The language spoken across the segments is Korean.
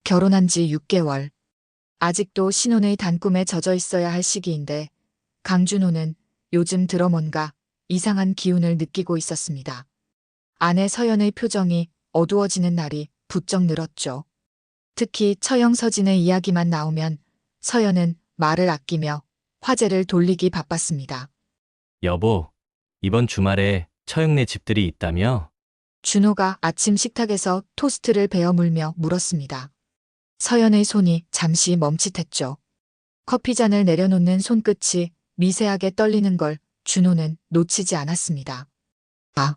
결혼한 지 6개월. 아직도 신혼의 단꿈에 젖어 있어야 할 시기인데 강준호는 요즘 들어 뭔가 이상한 기운을 느끼고 있었습니다. 아내 서연의 표정이 어두워지는 날이 부쩍 늘었죠. 특히 처형서진의 이야기만 나오면 서연은 말을 아끼며 화제를 돌리기 바빴습니다. 여보, 이번 주말에 처형네 집들이 있다며? 준호가 아침 식탁에서 토스트를 베어 물며 물었습니다. 서연의 손이 잠시 멈칫했죠. 커피잔을 내려놓는 손끝이 미세하게 떨리는 걸 준호는 놓치지 않았습니다. 아,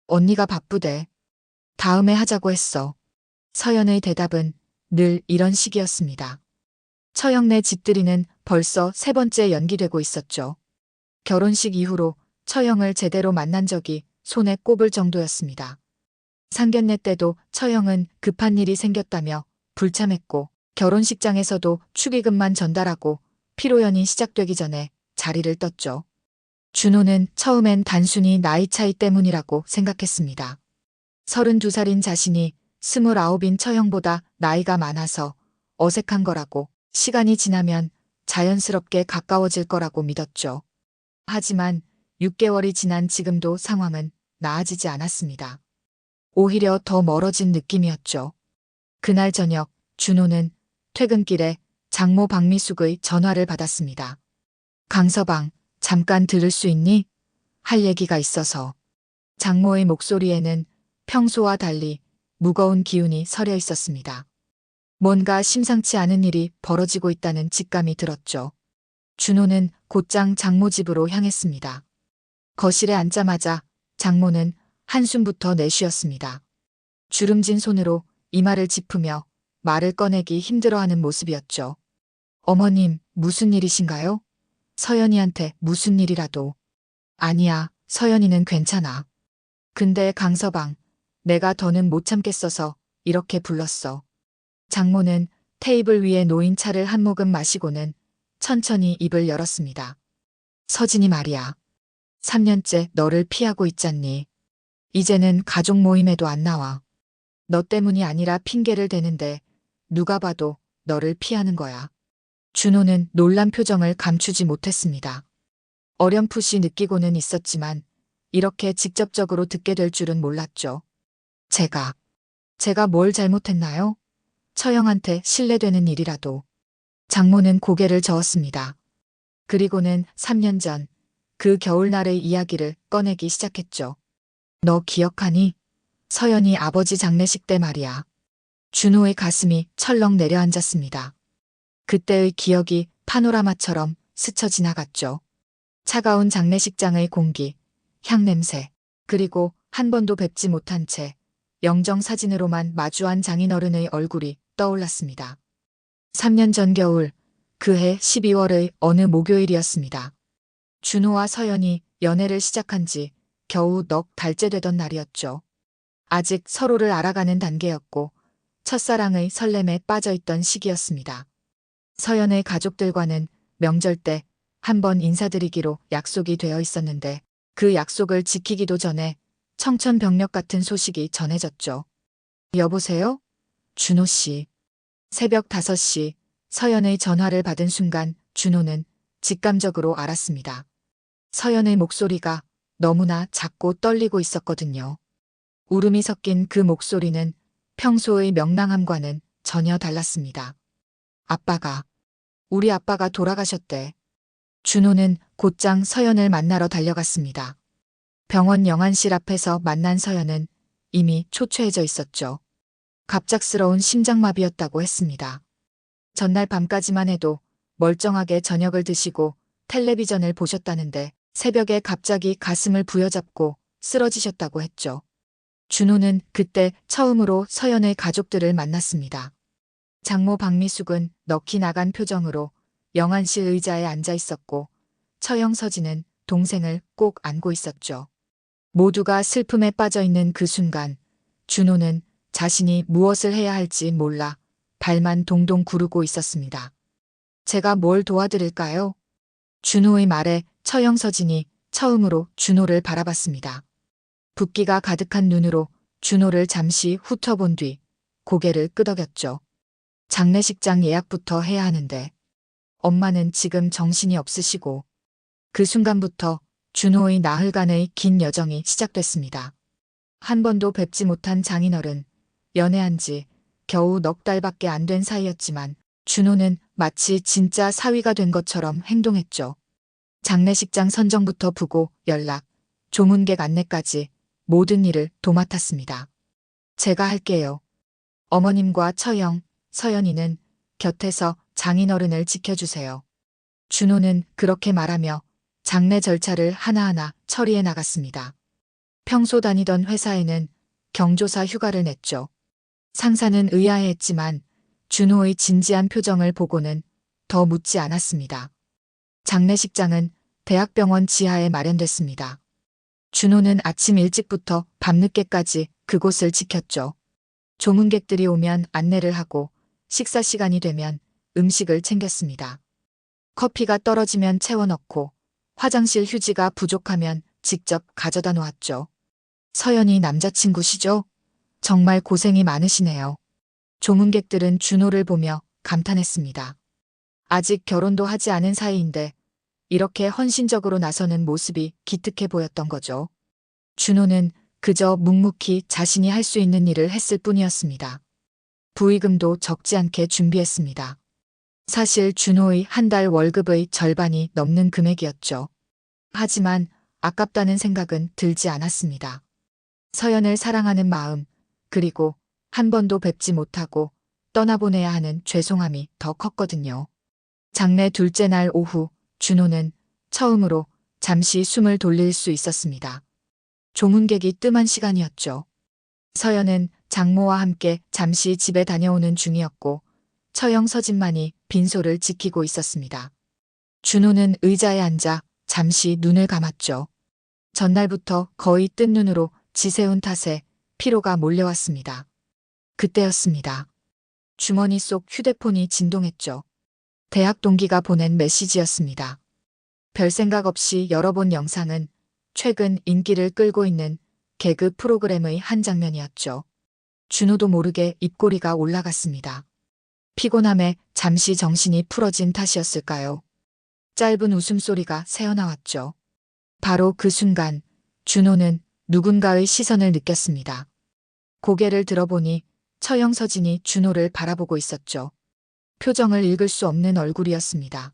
언니가 바쁘대. 다음에 하자고 했어. 서연의 대답은 늘 이런 식이었습니다. 처형네 집들이는 벌써 세 번째 연기되고 있었죠. 결혼식 이후로 처형을 제대로 만난 적이 손에 꼽을 정도였습니다. 상견례 때도 처형은 급한 일이 생겼다며 불참했고 결혼식장에서도 축의금만 전달하고 피로연이 시작되기 전에 자리를 떴죠. 준호는 처음엔 단순히 나이 차이 때문이라고 생각했습니다. 32살인 자신이 29인 처형보다 나이가 많아서 어색한 거라고, 시간이 지나면 자연스럽게 가까워질 거라고 믿었죠. 하지만 6개월이 지난 지금도 상황은 나아지지 않았습니다. 오히려 더 멀어진 느낌이었죠. 그날 저녁 준호는 퇴근길에 장모 박미숙의 전화를 받았습니다. 강서방, 잠깐 들을 수 있니? 할 얘기가 있어서. 장모의 목소리에는 평소와 달리 무거운 기운이 서려 있었습니다. 뭔가 심상치 않은 일이 벌어지고 있다는 직감이 들었죠. 준호는 곧장 장모 집으로 향했습니다. 거실에 앉자마자 장모는 한숨부터 내쉬었습니다. 주름진 손으로 이마를 짚으며 말을 꺼내기 힘들어하는 모습이었죠. 어머님, 무슨 일이신가요? 서연이한테 무슨 일이라도. 아니야, 서연이는 괜찮아. 근데 강서방, 내가 더는 못 참겠어서 이렇게 불렀어. 장모는 테이블 위에 놓인 차를 한 모금 마시고는 천천히 입을 열었습니다. 서진이 말이야. 3년째 너를 피하고 있잖니. 이제는 가족 모임에도 안 나와. 너 때문이 아니라 핑계를 대는데 누가 봐도 너를 피하는 거야. 준호는 놀란 표정을 감추지 못했습니다. 어렴풋이 느끼고는 있었지만 이렇게 직접적으로 듣게 될 줄은 몰랐죠. 제가 뭘 잘못했나요? 처형한테 신뢰되는 일이라도. 장모는 고개를 저었습니다. 그리고는 3년 전 그 겨울날의 이야기를 꺼내기 시작했죠. 너 기억하니? 서연이 아버지 장례식 때 말이야. 준호의 가슴이 철렁 내려앉았습니다. 그때의 기억이 파노라마처럼 스쳐 지나갔죠. 차가운 장례식장의 공기, 향냄새, 그리고 한 번도 뵙지 못한 채 영정 사진으로만 마주한 장인어른의 얼굴이 떠올랐습니다. 3년 전 겨울, 그해 12월의 어느 목요일이었습니다. 준호와 서연이 연애를 시작한 지 겨우 넉 달째 되던 날이었죠. 아직 서로를 알아가는 단계였고 첫사랑의 설렘에 빠져있던 시기였습니다. 서연의 가족들과는 명절 때 한 번 인사드리기로 약속이 되어 있었는데 그 약속을 지키기도 전에 청천벽력 같은 소식이 전해졌죠. 여보세요? 준호 씨. 새벽 5시 서연의 전화를 받은 순간 준호는 직감적으로 알았습니다. 서연의 목소리가 너무나 작고 떨리고 있었거든요. 울음이 섞인 그 목소리는 평소의 명랑함과는 전혀 달랐습니다. 우리 아빠가 돌아가셨대. 준호는 곧장 서연을 만나러 달려갔습니다. 병원 영안실 앞에서 만난 서연은 이미 초췌해져 있었죠. 갑작스러운 심장마비였다고 했습니다. 전날 밤까지만 해도 멀쩡하게 저녁을 드시고 텔레비전을 보셨다는데 새벽에 갑자기 가슴을 부여잡고 쓰러지셨다고 했죠. 준호는 그때 처음으로 서연의 가족들을 만났습니다. 장모 박미숙은 넋이 나간 표정으로 영안실 의자에 앉아 있었고 처형서진은 동생을 꼭 안고 있었죠. 모두가 슬픔에 빠져 있는 그 순간 준호는 자신이 무엇을 해야 할지 몰라 발만 동동 구르고 있었습니다. 제가 뭘 도와드릴까요? 준호의 말에 처형서진이 처음으로 준호를 바라봤습니다. 붓기가 가득한 눈으로 준호를 잠시 훑어본 뒤 고개를 끄덕였죠. 장례식장 예약부터 해야 하는데 엄마는 지금 정신이 없으시고 그 순간부터 준호의 나흘간의 긴 여정이 시작됐습니다. 한 번도 뵙지 못한 장인어른, 연애한 지 겨우 넉 달밖에 안 된 사이였지만 준호는 마치 진짜 사위가 된 것처럼 행동했죠. 장례식장 선정부터 부고, 연락, 조문객 안내까지 모든 일을 도맡았습니다. 제가 할게요. 어머님과 처형, 서연이는 곁에서 장인어른을 지켜주세요. 준호는 그렇게 말하며 장례 절차를 하나하나 처리해 나갔습니다. 평소 다니던 회사에는 경조사 휴가를 냈죠. 상사는 의아해했지만 준호의 진지한 표정을 보고는 더 묻지 않았습니다. 장례식장은 대학병원 지하에 마련됐습니다. 준호는 아침 일찍부터 밤늦게까지 그곳을 지켰죠. 조문객들이 오면 안내를 하고 식사 시간이 되면 음식을 챙겼습니다. 커피가 떨어지면 채워 넣고 화장실 휴지가 부족하면 직접 가져다 놓았죠. 서연이 남자친구시죠? 정말 고생이 많으시네요. 조문객들은 준호를 보며 감탄했습니다. 아직 결혼도 하지 않은 사이인데 이렇게 헌신적으로 나서는 모습이 기특해 보였던 거죠. 준호는 그저 묵묵히 자신이 할 수 있는 일을 했을 뿐이었습니다. 부의금도 적지 않게 준비했습니다. 사실 준호의 한 달 월급의 절반이 넘는 금액이었죠. 하지만 아깝다는 생각은 들지 않았습니다. 서연을 사랑하는 마음, 그리고 한 번도 뵙지 못하고 떠나보내야 하는 죄송함이 더 컸거든요. 장례 둘째 날 오후, 준호는 처음으로 잠시 숨을 돌릴 수 있었습니다. 조문객이 뜸한 시간이었죠. 서연은 장모와 함께 잠시 집에 다녀오는 중이었고 처형 서진만이 빈소를 지키고 있었습니다. 준호는 의자에 앉아 잠시 눈을 감았죠. 전날부터 거의 뜬 눈으로 지새운 탓에 피로가 몰려왔습니다. 그때였습니다. 주머니 속 휴대폰이 진동했죠. 대학 동기가 보낸 메시지였습니다. 별 생각 없이 열어본 영상은 최근 인기를 끌고 있는 개그 프로그램의 한 장면이었죠. 준호도 모르게 입꼬리가 올라갔습니다. 피곤함에 잠시 정신이 풀어진 탓이었을까요? 짧은 웃음소리가 새어나왔죠. 바로 그 순간 준호는 누군가의 시선을 느꼈습니다. 고개를 들어보니 처형 서진이 준호를 바라보고 있었죠. 표정을 읽을 수 없는 얼굴이었습니다.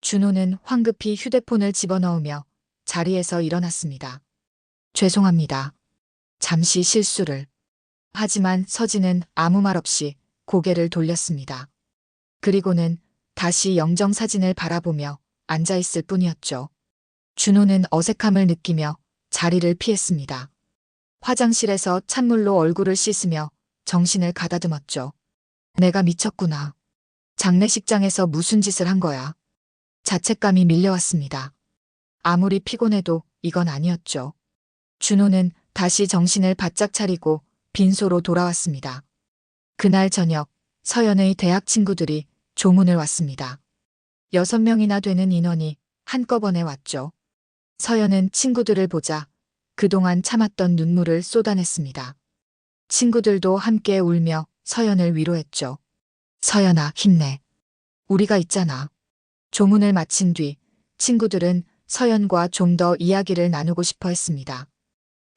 준호는 황급히 휴대폰을 집어넣으며 자리에서 일어났습니다. 죄송합니다. 잠시 실수를. 하지만 서진은 아무 말 없이 고개를 돌렸습니다. 그리고는 다시 영정사진을 바라보며 앉아있을 뿐이었죠. 준호는 어색함을 느끼며 자리를 피했습니다. 화장실에서 찬물로 얼굴을 씻으며 정신을 가다듬었죠. 내가 미쳤구나. 장례식장에서 무슨 짓을 한 거야. 자책감이 밀려왔습니다. 아무리 피곤해도 이건 아니었죠. 준호는 다시 정신을 바짝 차리고 빈소로 돌아왔습니다. 그날 저녁 서연의 대학 친구들이 조문을 왔습니다. 6명이나 되는 인원이 한꺼번에 왔죠. 서연은 친구들을 보자 그동안 참았던 눈물을 쏟아냈습니다. 친구들도 함께 울며 서연을 위로했죠. 서연아, 힘내. 우리가 있잖아. 조문을 마친 뒤 친구들은 서연과 좀 더 이야기를 나누고 싶어 했습니다.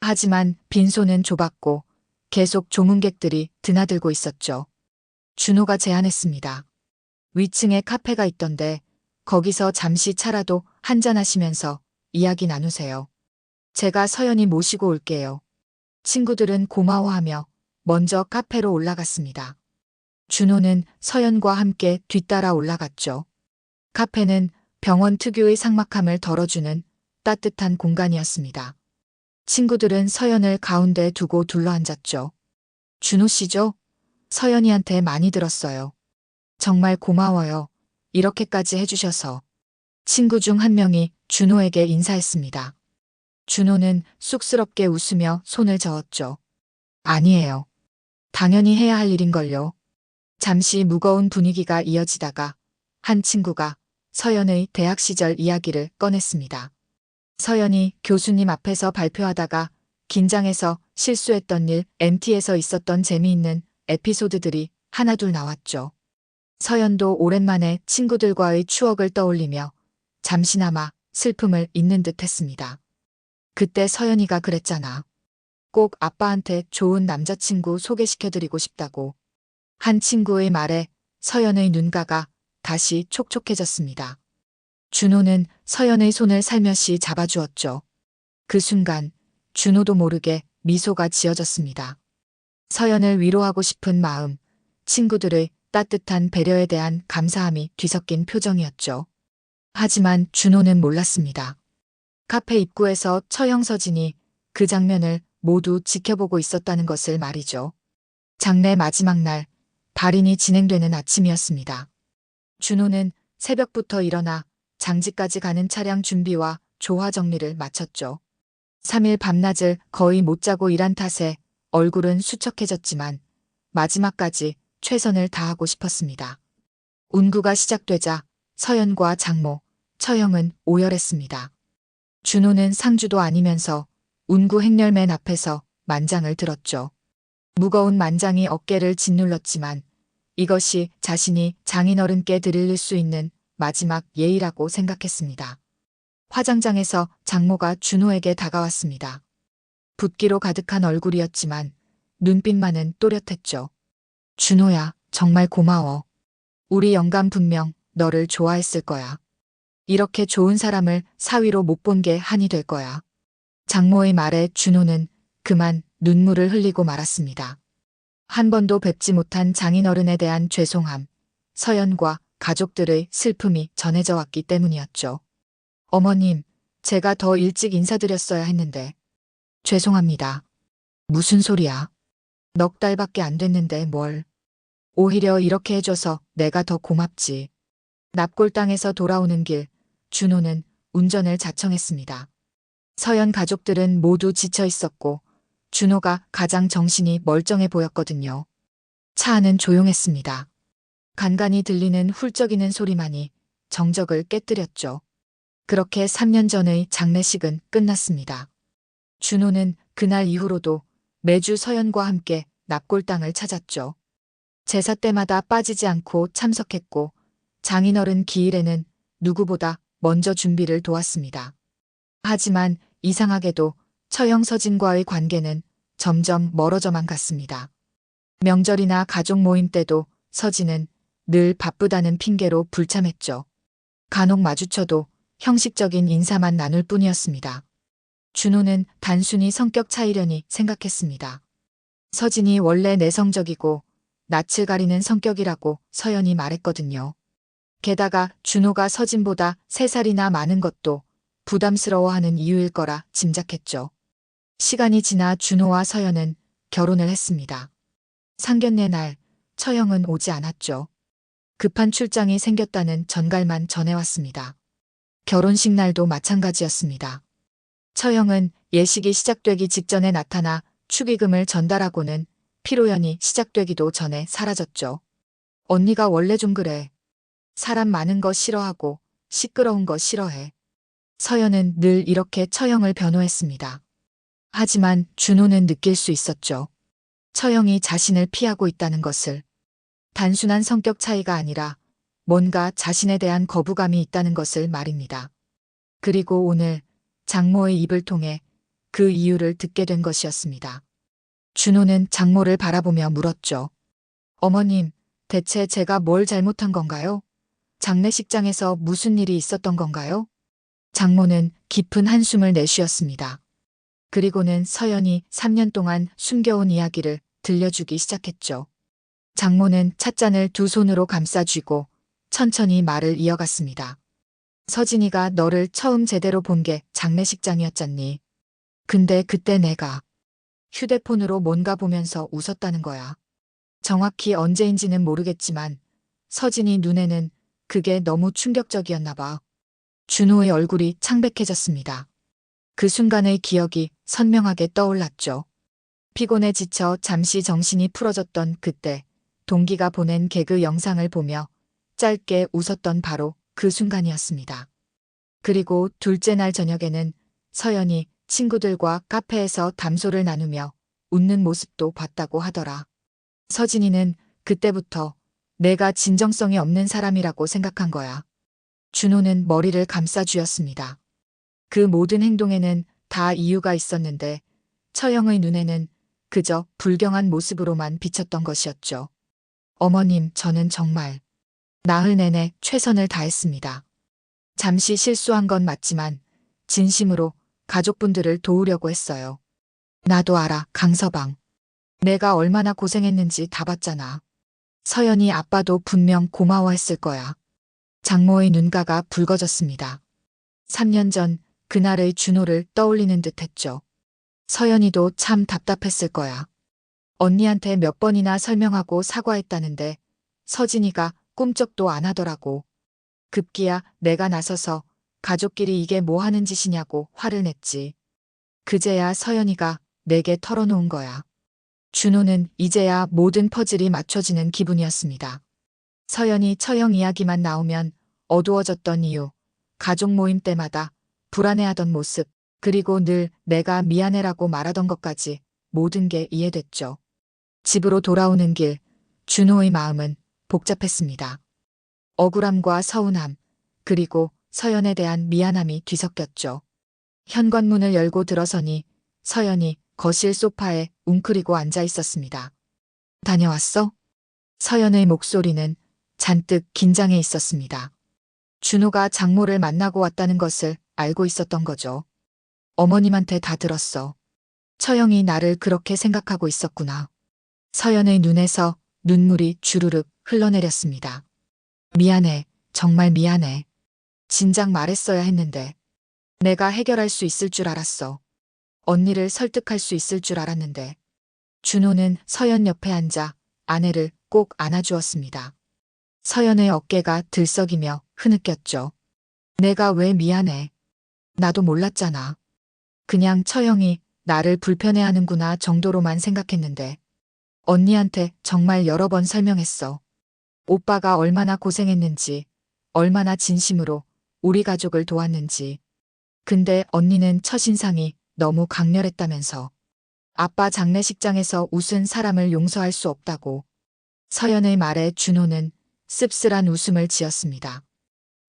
하지만 빈소는 좁았고 계속 조문객들이 드나들고 있었죠. 준호가 제안했습니다. 위층에 카페가 있던데 거기서 잠시 차라도 한잔하시면서 이야기 나누세요. 제가 서연이 모시고 올게요. 친구들은 고마워하며 먼저 카페로 올라갔습니다. 준호는 서연과 함께 뒤따라 올라갔죠. 카페는 병원 특유의 삭막함을 덜어주는 따뜻한 공간이었습니다. 친구들은 서연을 가운데 두고 둘러앉았죠. 준호 씨죠? 서연이한테 많이 들었어요. 정말 고마워요. 이렇게까지 해주셔서. 친구 중 한 명이 준호에게 인사했습니다. 준호는 쑥스럽게 웃으며 손을 저었죠. 아니에요. 당연히 해야 할 일인걸요. 잠시 무거운 분위기가 이어지다가 한 친구가 서연의 대학 시절 이야기를 꺼냈습니다. 서연이 교수님 앞에서 발표하다가 긴장해서 실수했던 일, MT에서 있었던 재미있는 에피소드들이 하나둘 나왔죠. 서연도 오랜만에 친구들과의 추억을 떠올리며 잠시나마 슬픔을 잊는 듯 했습니다. 그때 서연이가 그랬잖아. 꼭 아빠한테 좋은 남자친구 소개시켜드리고 싶다고. 한 친구의 말에 서연의 눈가가 다시 촉촉해졌습니다. 준호는 서연의 손을 살며시 잡아주었죠. 그 순간 준호도 모르게 미소가 지어졌습니다. 서연을 위로하고 싶은 마음, 친구들의 따뜻한 배려에 대한 감사함이 뒤섞인 표정이었죠. 하지만 준호는 몰랐습니다. 카페 입구에서 처형서진이 그 장면을 모두 지켜보고 있었다는 것을 말이죠. 장례 마지막 날, 발인이 진행되는 아침이었습니다. 준호는 새벽부터 일어나 장지까지 가는 차량 준비와 조화 정리를 마쳤죠. 3일 밤낮을 거의 못 자고 일한 탓에 얼굴은 수척해졌지만 마지막까지 최선을 다하고 싶었습니다. 운구가 시작되자 서연과 장모, 처형은 오열했습니다. 준호는 상주도 아니면서 운구 행렬맨 앞에서 만장을 들었죠. 무거운 만장이 어깨를 짓눌렀지만 이것이 자신이 장인어른께 드릴 수 있는 마지막 예의라고 생각했습니다. 화장장에서 장모가 준호에게 다가왔습니다. 붓기로 가득한 얼굴이었지만 눈빛만은 또렷했죠. 준호야, 정말 고마워. 우리 영감 분명 너를 좋아했을 거야. 이렇게 좋은 사람을 사위로 못 본 게 한이 될 거야. 장모의 말에 준호는 그만 눈물을 흘리고 말았습니다. 한 번도 뵙지 못한 장인어른에 대한 죄송함, 서연과 가족들의 슬픔이 전해져 왔기 때문이었죠. 어머님, 제가 더 일찍 인사드렸어야 했는데. 죄송합니다. 무슨 소리야. 넉 달밖에 안 됐는데 뭘. 오히려 이렇게 해줘서 내가 더 고맙지. 납골당에서 돌아오는 길, 준호는 운전을 자청했습니다. 서연 가족들은 모두 지쳐 있었고 준호가 가장 정신이 멀쩡해 보였거든요. 차 안은 조용했습니다. 간간이 들리는 훌쩍이는 소리만이 정적을 깨뜨렸죠. 그렇게 3년 전의 장례식은 끝났습니다. 준호는 그날 이후로도 매주 서연과 함께 납골당을 찾았죠. 제사 때마다 빠지지 않고 참석했고 장인어른 기일에는 누구보다 먼저 준비를 도왔습니다. 하지만 이상하게도 처형서진과의 관계는 점점 멀어져만 갔습니다. 명절이나 가족 모임 때도 서진은 늘 바쁘다는 핑계로 불참했죠. 간혹 마주쳐도 형식적인 인사만 나눌 뿐이었습니다. 준호는 단순히 성격 차이려니 생각했습니다. 서진이 원래 내성적이고 낯을 가리는 성격이라고 서연이 말했거든요. 게다가 준호가 서진보다 3살이나 많은 것도 부담스러워하는 이유일 거라 짐작했죠. 시간이 지나 준호와 서연은 결혼을 했습니다. 상견례 날 처형은 오지 않았죠. 급한 출장이 생겼다는 전갈만 전해왔습니다. 결혼식 날도 마찬가지였습니다. 처형은 예식이 시작되기 직전에 나타나 축의금을 전달하고는 피로연이 시작되기도 전에 사라졌죠. 언니가 원래 좀 그래. 사람 많은 거 싫어하고 시끄러운 거 싫어해. 서연은 늘 이렇게 처형을 변호했습니다. 하지만 준호는 느낄 수 있었죠. 처형이 자신을 피하고 있다는 것을. 단순한 성격 차이가 아니라 뭔가 자신에 대한 거부감이 있다는 것을 말입니다. 그리고 오늘 장모의 입을 통해 그 이유를 듣게 된 것이었습니다. 준호는 장모를 바라보며 물었죠. 어머님, 대체 제가 뭘 잘못한 건가요? 장례식장에서 무슨 일이 있었던 건가요? 장모는 깊은 한숨을 내쉬었습니다. 그리고는 서연이 3년 동안 숨겨온 이야기를 들려주기 시작했죠. 장모는 찻잔을 두 손으로 감싸쥐고 천천히 말을 이어갔습니다. 서진이가 너를 처음 제대로 본 게 장례식장이었잖니. 근데 그때 내가 휴대폰으로 뭔가 보면서 웃었다는 거야. 정확히 언제인지는 모르겠지만 서진이 눈에는 그게 너무 충격적이었나 봐. 준호의 얼굴이 창백해졌습니다. 그 순간의 기억이 선명하게 떠올랐죠. 피곤해 지쳐 잠시 정신이 풀어졌던 그때 동기가 보낸 개그 영상을 보며 짧게 웃었던 바로 그 순간이었습니다. 그리고 둘째 날 저녁에는 서연이 친구들과 카페에서 담소를 나누며 웃는 모습도 봤다고 하더라. 서진이는 그때부터 내가 진정성이 없는 사람이라고 생각한 거야. 준호는 머리를 감싸 쥐었습니다. 그 모든 행동에는 다 이유가 있었는데 처형의 눈에는 그저 불경한 모습으로만 비쳤던 것이었죠. 어머님, 저는 정말 나흘 내내 최선을 다했습니다. 잠시 실수한 건 맞지만 진심으로 가족분들을 도우려고 했어요. 나도 알아, 강서방. 내가 얼마나 고생했는지 다 봤잖아. 서연이 아빠도 분명 고마워했을 거야. 장모의 눈가가 붉어졌습니다. 3년 전 그날의 준호를 떠올리는 듯 했죠. 서연이도 참 답답했을 거야. 언니한테 몇 번이나 설명하고 사과했다는데 서진이가 꿈쩍도 안 하더라고. 급기야 내가 나서서 가족끼리 이게 뭐 하는 짓이냐고 화를 냈지. 그제야 서연이가 내게 털어놓은 거야. 준호는 이제야 모든 퍼즐이 맞춰지는 기분이었습니다. 서연이 처형 이야기만 나오면 어두워졌던 이유, 가족 모임 때마다 불안해하던 모습, 그리고 늘 내가 미안해라고 말하던 것까지 모든 게 이해됐죠. 집으로 돌아오는 길, 준호의 마음은 복잡했습니다. 억울함과 서운함, 그리고 서연에 대한 미안함이 뒤섞였죠. 현관문을 열고 들어서니 서연이 거실 소파에 웅크리고 앉아 있었습니다. 다녀왔어? 서연의 목소리는 잔뜩 긴장해 있었습니다. 준호가 장모를 만나고 왔다는 것을 알고 있었던 거죠. 어머님한테 다 들었어. 처형이 나를 그렇게 생각하고 있었구나. 서연의 눈에서 눈물이 주르륵 흘러내렸습니다. 미안해, 정말 미안해. 진작 말했어야 했는데. 내가 해결할 수 있을 줄 알았어. 언니를 설득할 수 있을 줄 알았는데. 준호는 서연 옆에 앉아 아내를 꼭 안아주었습니다. 서연의 어깨가 들썩이며 흐느꼈죠. 내가 왜 미안해. 나도 몰랐잖아. 그냥 처형이 나를 불편해하는구나 정도로만 생각했는데. 언니한테 정말 여러 번 설명했어. 오빠가 얼마나 고생했는지, 얼마나 진심으로 우리 가족을 도왔는지. 근데 언니는 첫인상이 너무 강렬했다면서. 아빠 장례식장에서 웃은 사람을 용서할 수 없다고. 서연의 말에 준호는 씁쓸한 웃음을 지었습니다.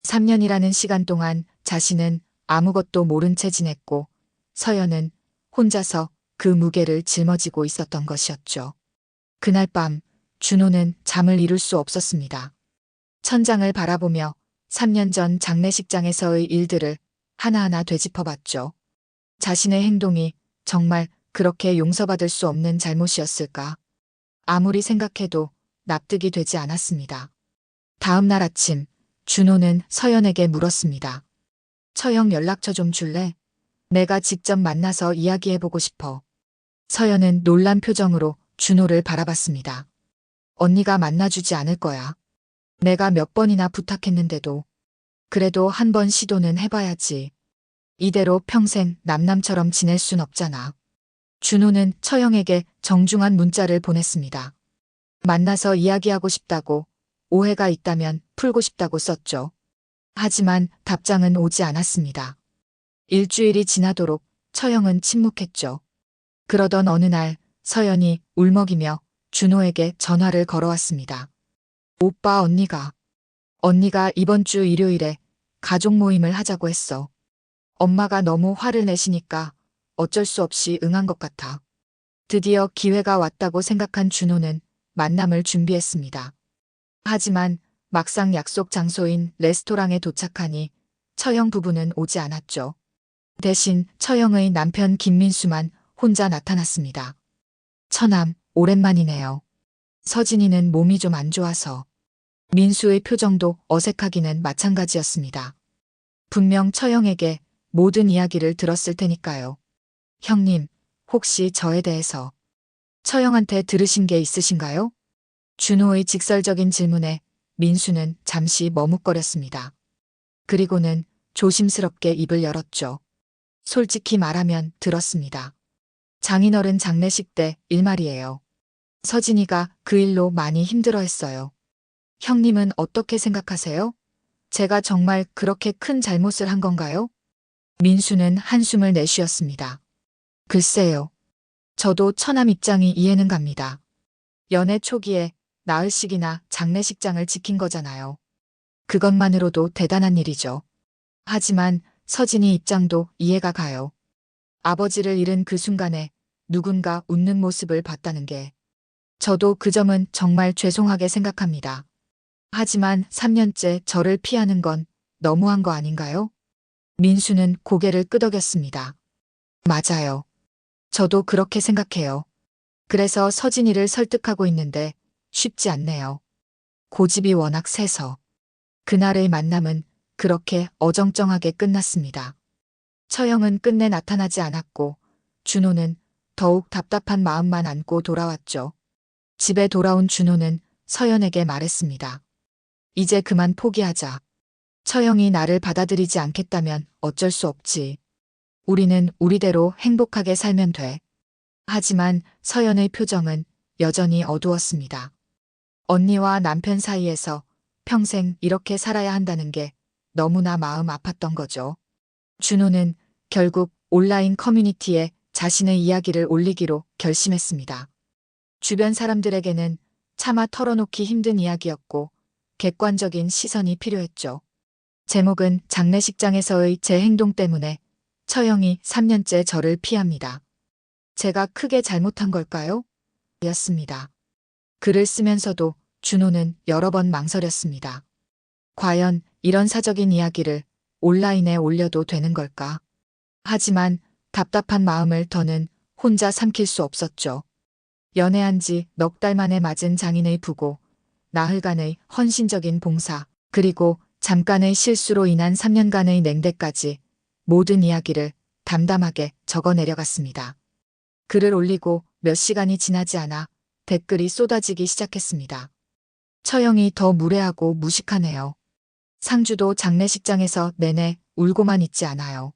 3년이라는 시간 동안 자신은 아무것도 모른 채 지냈고 서연은 혼자서 그 무게를 짊어지고 있었던 것이었죠. 그날 밤 준호는 잠을 이룰 수 없었습니다. 천장을 바라보며 3년 전 장례식장에서의 일들을 하나하나 되짚어봤죠. 자신의 행동이 정말 그렇게 용서받을 수 없는 잘못이었을까? 아무리 생각해도 납득이 되지 않았습니다. 다음 날 아침 준호는 서연에게 물었습니다. 처형 연락처 좀 줄래? 내가 직접 만나서 이야기해보고 싶어. 서연은 놀란 표정으로 준호를 바라봤습니다. 언니가 만나주지 않을 거야. 내가 몇 번이나 부탁했는데도. 그래도 한 번 시도는 해봐야지. 이대로 평생 남남처럼 지낼 순 없잖아. 준호는 처형에게 정중한 문자를 보냈습니다. 만나서 이야기하고 싶다고, 오해가 있다면 풀고 싶다고 썼죠. 하지만 답장은 오지 않았습니다. 일주일이 지나도록 처형은 침묵했죠. 그러던 어느 날 서연이 울먹이며 준호에게 전화를 걸어왔습니다. 오빠, 언니가 이번 주 일요일에 가족 모임을 하자고 했어. 엄마가 너무 화를 내시니까 어쩔 수 없이 응한 것 같아. 드디어 기회가 왔다고 생각한 준호는 만남을 준비했습니다. 하지만 막상 약속 장소인 레스토랑에 도착하니 처형 부부는 오지 않았죠. 대신 처형의 남편 김민수만 혼자 나타났습니다. 처남, 오랜만이네요. 서진이는 몸이 좀 안 좋아서. 민수의 표정도 어색하기는 마찬가지였습니다. 분명 처형에게 모든 이야기를 들었을 테니까요. 형님, 혹시 저에 대해서 처형한테 들으신 게 있으신가요? 준호의 직설적인 질문에 민수는 잠시 머뭇거렸습니다. 그리고는 조심스럽게 입을 열었죠. 솔직히 말하면 들었습니다. 장인어른 장례식 때 일말이에요. 서진이가 그 일로 많이 힘들어했어요. 형님은 어떻게 생각하세요? 제가 정말 그렇게 큰 잘못을 한 건가요? 민수는 한숨을 내쉬었습니다. 글쎄요. 저도 처남 입장이 이해는 갑니다. 연애 초기에 나흘씩이나 장례식장을 지킨 거잖아요. 그것만으로도 대단한 일이죠. 하지만 서진이 입장도 이해가 가요. 아버지를 잃은 그 순간에 누군가 웃는 모습을 봤다는 게 저도 그 점은 정말 죄송하게 생각합니다. 하지만 3년째 저를 피하는 건 너무한 거 아닌가요? 민수는 고개를 끄덕였습니다. 맞아요. 저도 그렇게 생각해요. 그래서 서진이를 설득하고 있는데 쉽지 않네요. 고집이 워낙 세서. 그날의 만남은 그렇게 어정쩡하게 끝났습니다. 처형은 끝내 나타나지 않았고 준호는 더욱 답답한 마음만 안고 돌아왔죠. 집에 돌아온 준호는 서연에게 말했습니다. 이제 그만 포기하자. 처형이 나를 받아들이지 않겠다면 어쩔 수 없지. 우리는 우리대로 행복하게 살면 돼. 하지만 서연의 표정은 여전히 어두웠습니다. 언니와 남편 사이에서 평생 이렇게 살아야 한다는 게 너무나 마음 아팠던 거죠. 준호는 결국 온라인 커뮤니티에 자신의 이야기를 올리기로 결심했습니다. 주변 사람들에게는 차마 털어놓기 힘든 이야기였고 객관적인 시선이 필요했죠. 제목은 장례식장에서의 제 행동 때문에 처형이 3년째 저를 피합니다. 제가 크게 잘못한 걸까요? 였습니다. 글을 쓰면서도 준호는 여러 번 망설였습니다. 과연 이런 사적인 이야기를 온라인에 올려도 되는 걸까? 하지만 답답한 마음을 더는 혼자 삼킬 수 없었죠. 연애한 지 넉 달 만에 맞은 장인의 부고, 나흘간의 헌신적인 봉사, 그리고 잠깐의 실수로 인한 3년간의 냉대까지 모든 이야기를 담담하게 적어 내려갔습니다. 글을 올리고 몇 시간이 지나지 않아 댓글이 쏟아지기 시작했습니다. 처형이 더 무례하고 무식하네요. 상주도 장례식장에서 내내 울고만 있지 않아요.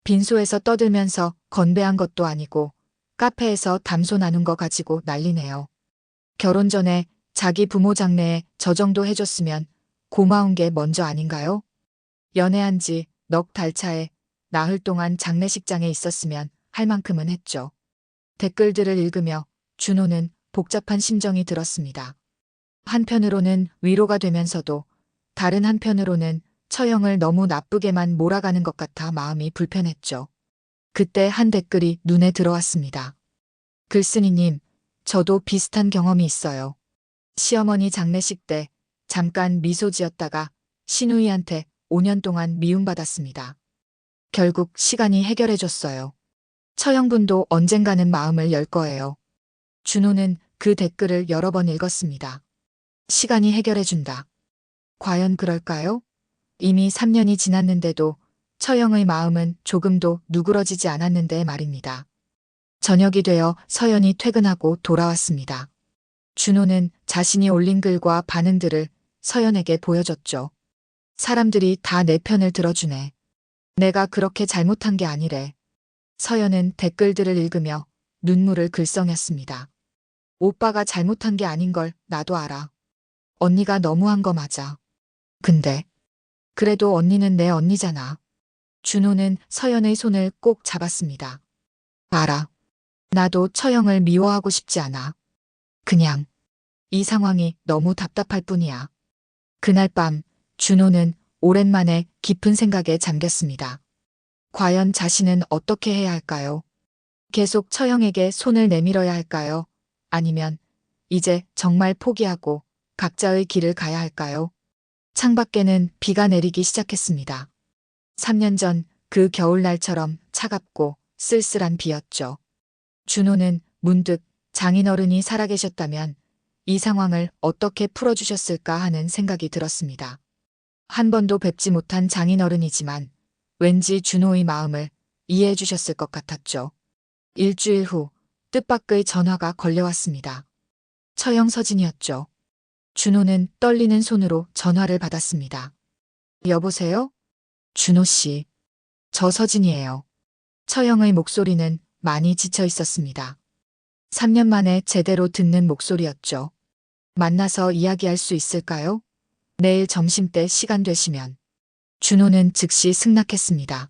빈소에서 떠들면서 건배한 것도 아니고 카페에서 담소 나눈 거 가지고 난리네요. 결혼 전에 자기 부모 장례에 저 정도 해줬으면 고마운 게 먼저 아닌가요? 연애한 지 넉 달 차에 나흘 동안 장례식장에 있었으면 할 만큼은 했죠. 댓글들을 읽으며 준호는 복잡한 심정이 들었습니다. 한편으로는 위로가 되면서도 다른 한편으로는 처형을 너무 나쁘게만 몰아가는 것 같아 마음이 불편했죠. 그때 한 댓글이 눈에 들어왔습니다. 글쓴이님, 저도 비슷한 경험이 있어요. 시어머니 장례식 때 잠깐 미소 지었다가 시누이한테 5년 동안 미움받았습니다. 결국 시간이 해결해줬어요. 처형분도 언젠가는 마음을 열 거예요. 준호는 그 댓글을 여러 번 읽었습니다. 시간이 해결해준다. 과연 그럴까요? 이미 3년이 지났는데도 처형의 마음은 조금도 누그러지지 않았는데 말입니다. 저녁이 되어 서연이 퇴근하고 돌아왔습니다. 준호는 자신이 올린 글과 반응들을 서연에게 보여줬죠. 사람들이 다 내 편을 들어주네. 내가 그렇게 잘못한 게 아니래. 서연은 댓글들을 읽으며 눈물을 글썽였습니다. 오빠가 잘못한 게 아닌 걸 나도 알아. 언니가 너무한 거 맞아. 근데 그래도 언니는 내 언니잖아. 준호는 서연의 손을 꼭 잡았습니다. 알아. 나도 처형을 미워하고 싶지 않아. 그냥 이 상황이 너무 답답할 뿐이야. 그날 밤 준호는 오랜만에 깊은 생각에 잠겼습니다. 과연 자신은 어떻게 해야 할까요? 계속 처형에게 손을 내밀어야 할까요? 아니면 이제 정말 포기하고 각자의 길을 가야 할까요? 창밖에는 비가 내리기 시작했습니다. 3년 전 그 겨울날처럼 차갑고 쓸쓸한 비였죠. 준호는 문득 장인어른이 살아계셨다면 이 상황을 어떻게 풀어주셨을까 하는 생각이 들었습니다. 한 번도 뵙지 못한 장인어른이지만 왠지 준호의 마음을 이해해 주셨을 것 같았죠. 일주일 후 뜻밖의 전화가 걸려왔습니다. 처형 서진이었죠. 준호는 떨리는 손으로 전화를 받았습니다. 여보세요? 준호 씨. 저 서진이에요. 처형의 목소리는 많이 지쳐 있었습니다. 3년 만에 제대로 듣는 목소리였죠. 만나서 이야기할 수 있을까요? 내일 점심때 시간 되시면. 준호는 즉시 승낙했습니다.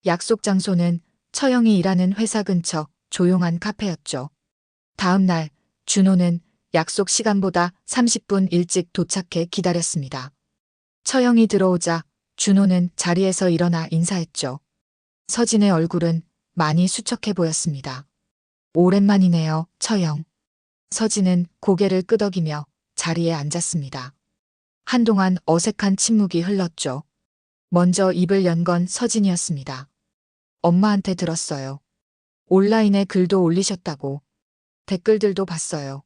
약속 장소는 처형이 일하는 회사 근처 조용한 카페였죠. 다음 날 준호는 약속 시간보다 30분 일찍 도착해 기다렸습니다. 처형이 들어오자 준호는 자리에서 일어나 인사했죠. 서진의 얼굴은 많이 수척해 보였습니다. 오랜만이네요, 처형. 서진은 고개를 끄덕이며 자리에 앉았습니다. 한동안 어색한 침묵이 흘렀죠. 먼저 입을 연 건 서진이었습니다. 엄마한테 들었어요. 온라인에 글도 올리셨다고. 댓글들도 봤어요.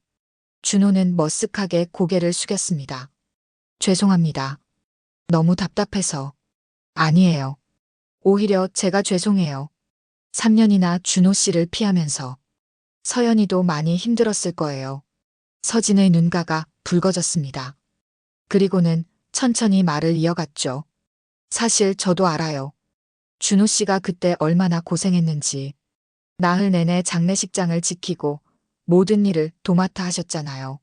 준호는 머쓱하게 고개를 숙였습니다. 죄송합니다. 너무 답답해서. 아니에요. 오히려 제가 죄송해요. 3년이나 준호 씨를 피하면서. 서연이도 많이 힘들었을 거예요. 서진의 눈가가 붉어졌습니다. 그리고는 천천히 말을 이어갔죠. 사실 저도 알아요. 준호 씨가 그때 얼마나 고생했는지. 나흘 내내 장례식장을 지키고 모든 일을 도맡아 하셨잖아요.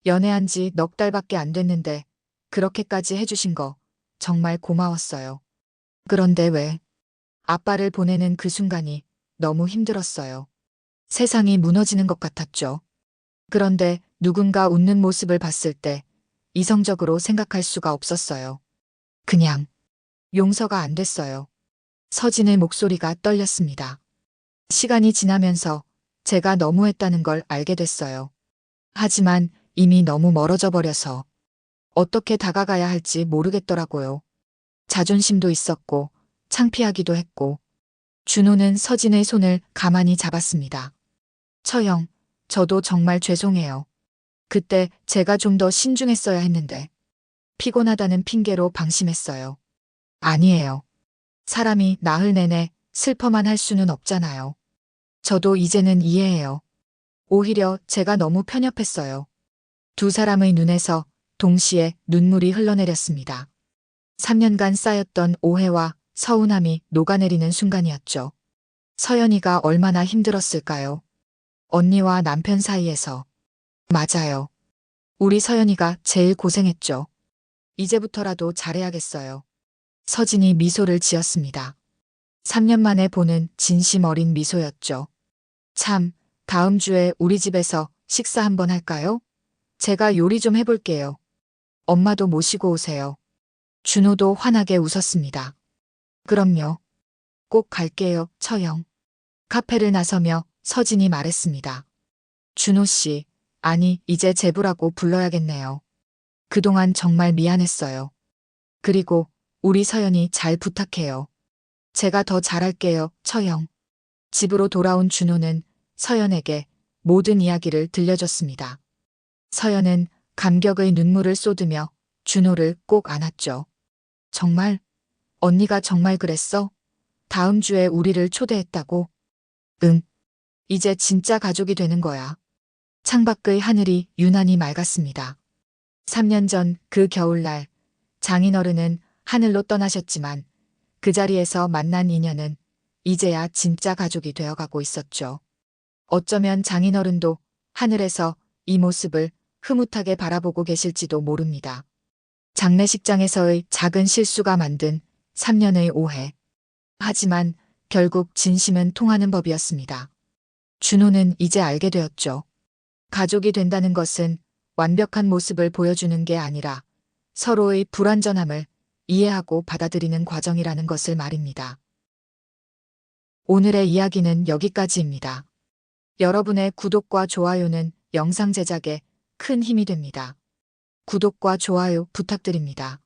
연애한 지 넉 달밖에 안 됐는데 그렇게까지 해주신 거 정말 고마웠어요. 그런데 왜? 아빠를 보내는 그 순간이 너무 힘들었어요. 세상이 무너지는 것 같았죠. 그런데 누군가 웃는 모습을 봤을 때 이성적으로 생각할 수가 없었어요. 그냥 용서가 안 됐어요. 서진의 목소리가 떨렸습니다. 시간이 지나면서 제가 너무했다는 걸 알게 됐어요. 하지만 이미 너무 멀어져 버려서 어떻게 다가가야 할지 모르겠더라고요. 자존심도 있었고 창피하기도 했고. 준호는 서진의 손을 가만히 잡았습니다. 처형, 저도 정말 죄송해요. 그때 제가 좀 더 신중했어야 했는데 피곤하다는 핑계로 방심했어요. 아니에요. 사람이 나흘 내내 슬퍼만 할 수는 없잖아요. 저도 이제는 이해해요. 오히려 제가 너무 편협했어요. 두 사람의 눈에서 동시에 눈물이 흘러내렸습니다. 3년간 쌓였던 오해와 서운함이 녹아내리는 순간이었죠. 서연이가 얼마나 힘들었을까요? 언니와 남편 사이에서. 맞아요. 우리 서연이가 제일 고생했죠. 이제부터라도 잘해야겠어요. 서진이 미소를 지었습니다. 3년 만에 보는 진심 어린 미소였죠. 참, 다음 주에 우리 집에서 식사 한번 할까요? 제가 요리 좀 해볼게요. 엄마도 모시고 오세요. 준호도 환하게 웃었습니다. 그럼요. 꼭 갈게요, 처형. 카페를 나서며 서진이 말했습니다. 준호 씨, 아니, 이제 제부라고 불러야겠네요. 그동안 정말 미안했어요. 그리고 우리 서연이 잘 부탁해요. 제가 더 잘할게요, 처형. 집으로 돌아온 준호는 서연에게 모든 이야기를 들려줬습니다. 서연은 감격의 눈물을 쏟으며 준호를 꼭 안았죠. 정말? 언니가 정말 그랬어? 다음 주에 우리를 초대했다고? 응. 이제 진짜 가족이 되는 거야. 창밖의 하늘이 유난히 맑았습니다. 3년 전 그 겨울날 장인어른은 하늘로 떠나셨지만 그 자리에서 만난 인연은 이제야 진짜 가족이 되어가고 있었죠. 어쩌면 장인어른도 하늘에서 이 모습을 흐뭇하게 바라보고 계실지도 모릅니다. 장례식장에서의 작은 실수가 만든 3년의 오해. 하지만 결국 진심은 통하는 법이었습니다. 준호는 이제 알게 되었죠. 가족이 된다는 것은 완벽한 모습을 보여주는 게 아니라 서로의 불완전함을 이해하고 받아들이는 과정이라는 것을 말입니다. 오늘의 이야기는 여기까지입니다. 여러분의 구독과 좋아요는 영상 제작에 큰 힘이 됩니다. 구독과 좋아요 부탁드립니다.